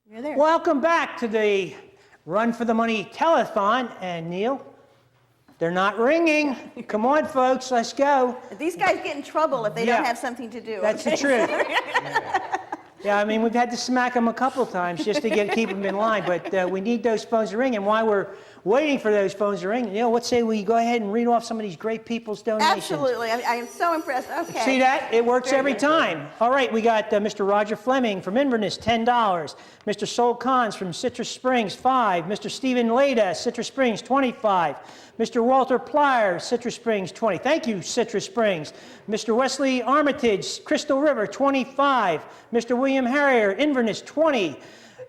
You're there. Welcome back to the Run for the Money Telethon. And Neale, they're not ringing. Come on, folks, let's go. These guys get in trouble if they don't have something to do. That's the truth. Yeah, I mean, we've had to smack them a couple of times just to keep them in line, but we need those phones to ring. And while we're waiting for those phones to ring, Neale, let's say we go ahead and read off some of these great people's donations. Absolutely. I am so impressed. Okay. See that? It works every time. All right, we got Mr. Roger Fleming from Inverness, $10. Mr. Sol Kahns from Citrus Springs, $5. Mr. Stephen Leda, Citrus Springs, $25. Mr. Walter Plyer, Citrus Springs, $20. Thank you, Citrus Springs. Mr. Wesley Armitage, Crystal River, $25. Mr. William Harrier, Inverness, $20.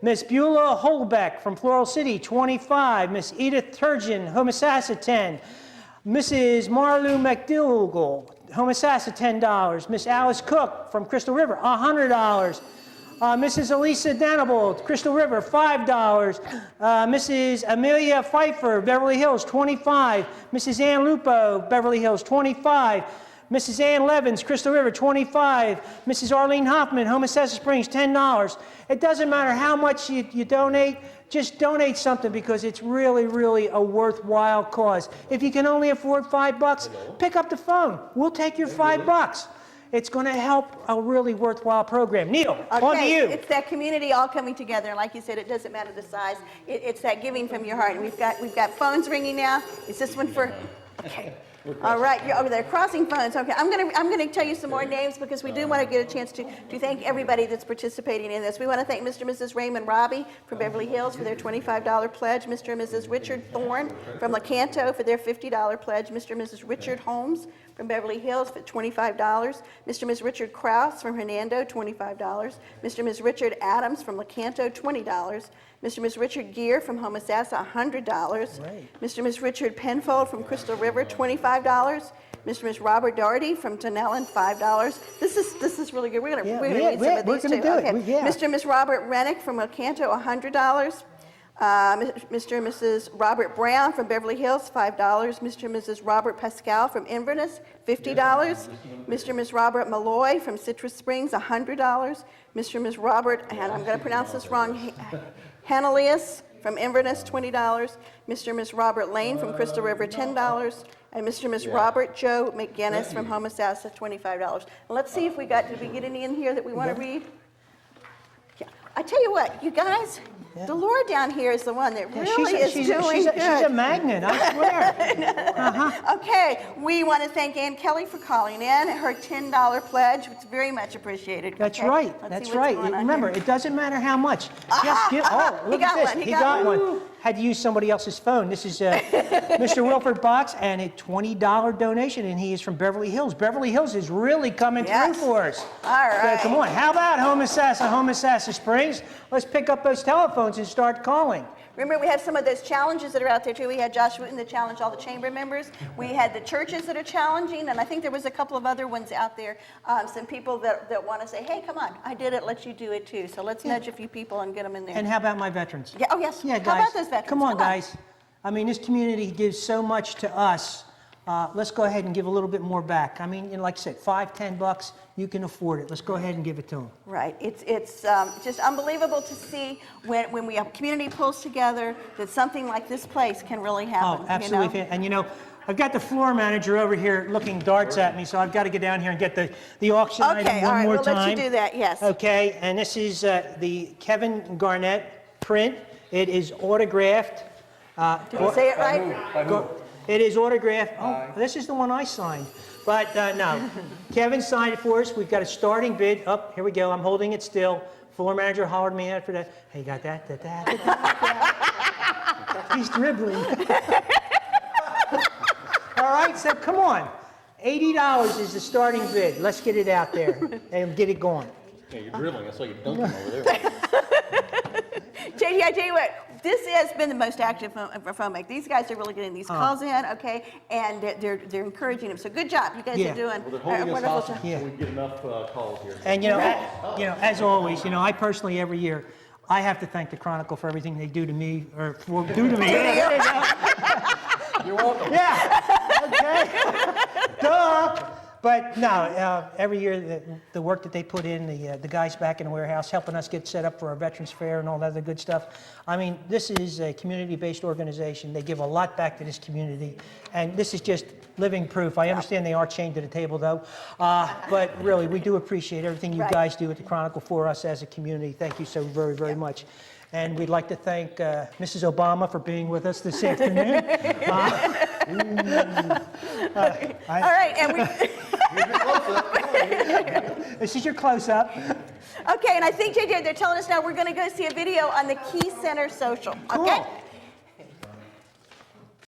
Miss Beulah Holbeck from Floral City, $25. Miss Edith Turgeon, Homosassa, $10. Mrs. Marlou McDougall, Homosassa, $10. Miss Alice Cook from Crystal River, $100. Mrs. Elisa Danable, Crystal River, $5. Mrs. Amelia Pfeiffer, Beverly Hills, $25. Mrs. Ann Lupo, Beverly Hills, $25. Mrs. Ann Levins, Crystal River, $25. Mrs. Arlene Hoffman, Homosassa Springs, $10. It doesn't matter how much you donate, just donate something because it's really, really a worthwhile cause. If you can only afford $5, pick up the phone. We'll take your $5. It's going to help a really worthwhile program. Neale, on to you. It's that community all coming together. Like you said, it doesn't matter the size. It's that giving from your heart. And we've got phones ringing now. Is this one for? Okay. All right, you're over there crossing phones. Okay, I'm gonna tell you some more names because we do want to get a chance to thank everybody that's participating in this. We want to thank Mr. and Mrs. Raymond Robbie from Beverly Hills for their $25 pledge. Mr. and Mrs. Richard Thorne from Lecanto for their $50 pledge. Mr. and Mrs. Richard Holmes from Beverly Hills for $25. Mr. and Ms. Richard Krause from Hernando, $25. Mr. and Ms. Richard Adams from Lecanto, $20. Mr. and Ms. Richard Gear from Homosassa, $100. Mr. and Ms. Richard Penfold from Crystal River, $25. Mr. and Ms. Robert Doherty from Tonellin, $5. This is really good. We're gonna read some of these too. Okay. Mr. and Ms. Robert Rennick from Lecanto, $100. Mr. and Mrs. Robert Brown from Beverly Hills, $5. Mr. and Mrs. Robert Pascal from Inverness, $50. Mr. and Ms. Robert Malloy from Citrus Springs, $100. Mr. and Ms. Robert, and I'm going to pronounce this wrong, Hanelius from Inverness, $20. Mr. and Ms. Robert Lane from Crystal River, $10. And Mr. and Ms. Robert Joe McGinnis from Homosassa, $25. Let's see if did we get any in here that we want to read? Yeah. I tell you what, you guys, the Lord down here is the one that really is doing good. She's a magnet, I swear. Okay, we want to thank Ann Kelly for calling in. Her $10 pledge, it's very much appreciated. That's right. That's right. Remember, it doesn't matter how much. Just give. Oh, look at this. He got one. Had to use somebody else's phone. This is Mr. Wilford Box and a $20 donation, and he is from Beverly Hills. Beverly Hills is really coming through for us. All right. So, come on. How about Homosassa Springs? Let's pick up those telephones and start calling. Remember, we have some of those challenges that are out there, too. We had Josh Wooten that challenged all the chamber members. We had the churches that are challenging, and I think there was a couple of other ones out there, some people that want to say, hey, come on, I did it, let you do it, too. So let's nudge a few people and get them in there. And how about my veterans? Yeah. Oh, yes. Yeah, guys. How about those veterans? Come on, guys. I mean, this community gives so much to us. Let's go ahead and give a little bit more back. I mean, like I said, $5, $10, you can afford it. Let's go ahead and give it to them. Right. It's just unbelievable to see when we have community pulls together that something like this place can really happen. Oh, absolutely. You know? And I've got the floor manager over here looking darts at me, so I've got to get down here and get the auction item one more time. Okay, all right, we'll let you do that, yes. Okay, and this is the Kevin Garnett print. It is autographed. Did we say it right? It is autographed. Oh, this is the one I signed. But no, Kevin signed it for us. We've got a starting bid. Oh, here we go. I'm holding it still. Floor manager hollered me after that. Hey, you got that? He's dribbling. All right, so come on. $80 is the starting bid. Let's get it out there and get it going. Yeah, you're dribbling. I saw you dunking over there. JD, I tell you what, this has been the most active phone bank. These guys are really getting these calls in, okay, and they're encouraging them. So good job, you guys are doing well, they're holding a us wonderful hostage job. so we get enough calls here. And as always, I personally every year I have to thank the Chronicle for everything they do to me or do to me. There you go. You're welcome. Yeah. Okay. Duh. But no, every year the work that they put in, the guys back in the warehouse helping us get set up for our Veterans Fair and all that other good stuff. I mean, this is a community-based organization. They give a lot back to this community, and this is just living proof. I understand they are chained to the table, though, but really, we do appreciate everything you guys do at the Chronicle for us as a community. Thank you so very, very much. And we'd like to thank Mrs. Obama for being with us this afternoon. All right, and we, This is your close-up. okay, and I think, JJ, they're telling us now we're going to go see a video on the Key Center Social, okay? Cool.